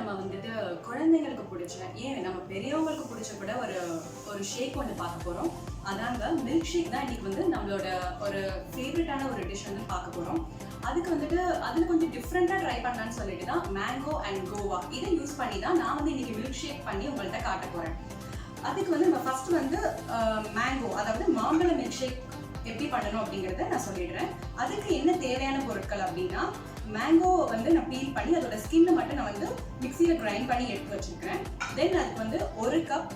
நம்ம வந்துட்டு குழந்தைங்களுக்கு பிடிச்ச ஏன் நம்ம பெரியவங்களுக்கு பிடிச்ச கூட ஒரு ஷேக் ஒன்று பார்க்க போகிறோம். அதாங்க மில்க் ஷேக் தான் இன்னைக்கு வந்து நம்மளோட ஒரு ஃபேவரட்டான ஒரு டிஷ் வந்து பார்க்க போகிறோம். அதுக்கு வந்துட்டு அதில் கொஞ்சம் டிஃப்ரெண்ட்டாக ட்ரை பண்ணலான்னு சொல்லிட்டு தான் மேங்கோ அண்ட் கோவா இதை யூஸ் பண்ணி தான் நான் வந்து இன்னைக்கு மில்க் ஷேக் பண்ணி உங்கள்கிட்ட காட்ட போகிறேன். அதுக்கு வந்து நம்ம ஃபர்ஸ்ட் வந்து மேங்கோ அதாவது மாம்பழ மில்க் ஷேக் எப்படி பண்ணணும் அப்படிங்கிறத நான் சொல்லிடுறேன். அதுக்கு என்ன தேவையான பொருட்கள் அப்படின்னா, மேங்கோ வந்து நான் பீல் பண்ணி அதோட ஸ்கின்னை மட்டும் நான் வந்து மிக்சியில் கிரைண்ட் பண்ணி எடுத்து வச்சுருக்கிறேன். தென் அதுக்கு வந்து 1 கப்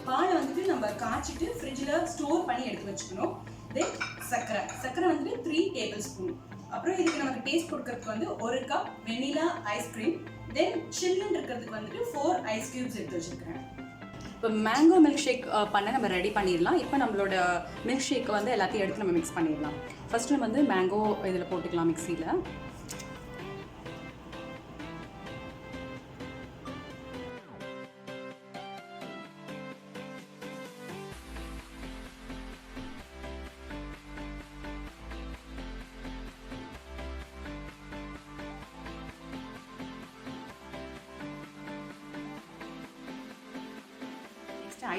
பாலை வந்துட்டு நம்ம காய்ச்சிட்டு ஃப்ரிட்ஜில் ஸ்டோர் பண்ணி எடுத்து வச்சுக்கணும். தென் சர்க்கரை வந்துட்டு 3 டேபிள் ஸ்பூன். அப்புறம் இதுக்கு நமக்கு டேஸ்ட் கொடுக்கறதுக்கு வந்து 1 கப் வெனிலா ஐஸ்கிரீம். தென் சில்லுன்னு இருக்கிறதுக்கு வந்துட்டு 4 ஐஸ் கியூப்ஸ் எடுத்து வச்சுருக்கிறேன். இப்போ மேங்கோ மில்க் ஷேக் பண்ண நம்ம ரெடி பண்ணிடலாம். இப்போ நம்மளோட மில்க் ஷேக்கை வந்து எல்லாத்தையும் எடுத்து நம்ம மிக்ஸ் பண்ணிடலாம். ஃபர்ஸ்ட் நம்ம வந்து மேங்கோ இதில் போட்டுக்கலாம் மிக்சியில்.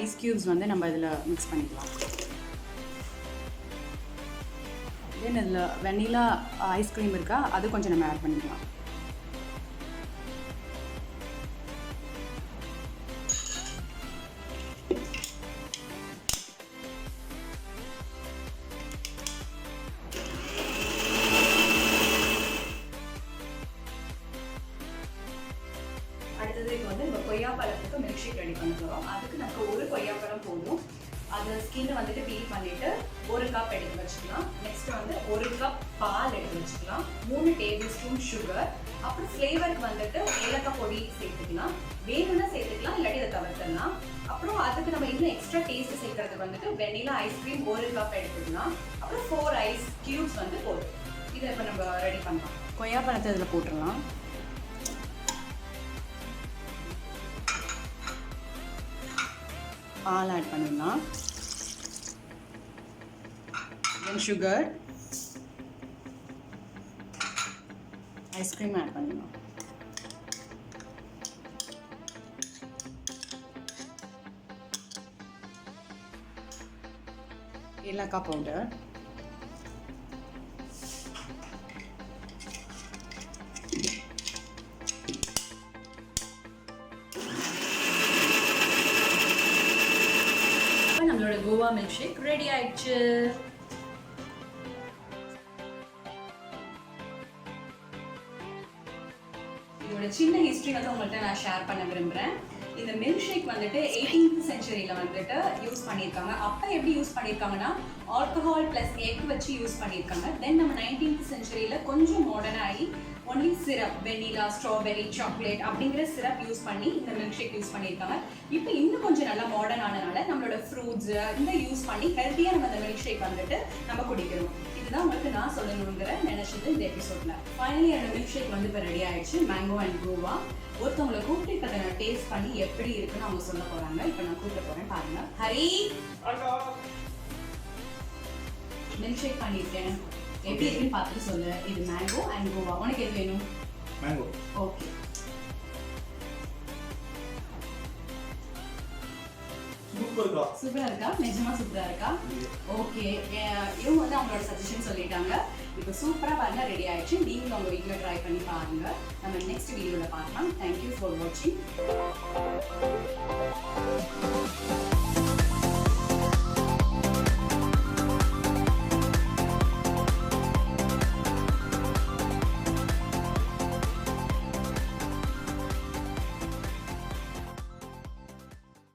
ஐஸ் கியூப்ஸ் வந்து நம்ம இதில் மிக்ஸ் பண்ணிக்கலாம். தென் இதில் வெனிலா ஐஸ்கிரீம் இருக்கா அது கொஞ்சம் நம்ம ஆட் பண்ணிக்கலாம். அடுத்தது இப்போ வந்து நம்ம கொய்யாப்பழத்துக்கு மில்க் ஷேக் ரெடி பண்ண போகிறோம். அதுக்கு நமக்கு 1 கொய்யாப்பழம் போதும். அது ஸ்கின்னை வந்துட்டு பீல் பண்ணிவிட்டு 1 கப் எடுத்து வச்சுக்கலாம். நெக்ஸ்ட் வந்து 1 கப் பால் எடுத்து வச்சுக்கலாம். 3 டேபிள் ஸ்பூன் சுகர். அப்புறம் ஃப்ளேவருக்கு வந்துட்டு ஏலக்காய் பொடி சேர்த்துக்கலாம். வேணும்னா சேர்த்துக்கலாம், இல்லாட்டி இதை தவிர்த்துடலாம். அப்புறம் அதுக்கு நம்ம இன்னும் எக்ஸ்ட்ரா டேஸ்ட் சேர்க்கறதுக்கு வந்துட்டு வெனிலா ஐஸ்கிரீம் 1 கப் எடுத்துக்கலாம். அப்புறம் 4 ஐஸ் கியூப்ஸ் வந்து போதும். இதை இப்போ நம்ம ரெடி பண்ணலாம். கொய்யாப்பழத்தை இதில் போட்டுடலாம். பால் ஆட் பண்ணிடலாம். தென் சுகர், ஐஸ்கிரீம் ஆட் பண்ணிடலாம். ஏலக்காய் பவுடர், நம்மளோட கோவா மில்க் ஷேக் ரெடி ஆயிடுச்சு. இதோட சின்ன ஹிஸ்டரி வந்து உங்கள்கிட்ட நான் ஷேர் பண்ண விரும்புகிறேன். இந்த மில்க் ஷேக் வந்துட்டு 18th செஞ்சுரியில் வந்துட்டு யூஸ் பண்ணியிருக்காங்க. அப்போ எப்படி யூஸ் பண்ணியிருக்காங்கன்னா ஆல்கஹால் ப்ளஸ் எக் வச்சு யூஸ் பண்ணியிருக்காங்க. தென் நம்ம 19th செஞ்சுரியில் கொஞ்சம் மாடர்ன் ஆகி only syrup vanilla strawberry chocolate அப்படிங்கிற சிரப் யூஸ் பண்ணி இந்த மில்க் ஷேக் யூஸ் பண்ணியிருக்காங்க. இப்போ இன்னும் கொஞ்சம் நல்லா மாடர்ன் ஆனதுனால நம்மளோட ஃப்ரூட்ஸ் இந்த யூஸ் பண்ணி ஹெல்த்தியாக நம்ம இந்த மில்க் ஷேக் வந்துட்டு நம்ம குடிக்கிறோம். இதுதான் உங்களுக்கு நான் சொல்லணுங்கிற நினைச்சது இந்த எபிசோட்ல. ஃபைனலி என்னோட மில்க் ஷேக் வந்து இப்போ ரெடி ஆயிடுச்சு. Mango and Goa. ஒருத்தவங்களை கூப்பிட்டு இப்போ அதை டேஸ்ட் பண்ணி எப்படி இருக்குன்னு அவங்க சொல்ல போறாங்க. இப்போ நான் கூப்பிட்டு போறேன், பாருங்க. ஹரி, மில்க் ஷேக் பண்ணிருக்கேன், எப்படி இருக்குன்னு பார்த்துட்டு சொல்லு. இது மேங்கோ அண்ட் கோவா. உனக்கு எது வேணும்? மேங்கோ. ஓகே. சூப்பரா இருக்கா? நிஜமா சூப்பரா இருக்கா? ஓகே. இவங்க வந்து அவங்களோட சஜஷன் சொல்லிட்டாங்க. இப்போ சூப்பரா பாருங்க, ரெடி ஆயிடுச்சு. நீங்களும் உங்க வீட்ல ட்ரை பண்ணி பாருங்க. நம்ம நெக்ஸ்ட் வீடியோல பார்க்கலாம். தேங்க்யூ ஃபார் வாட்சிங்.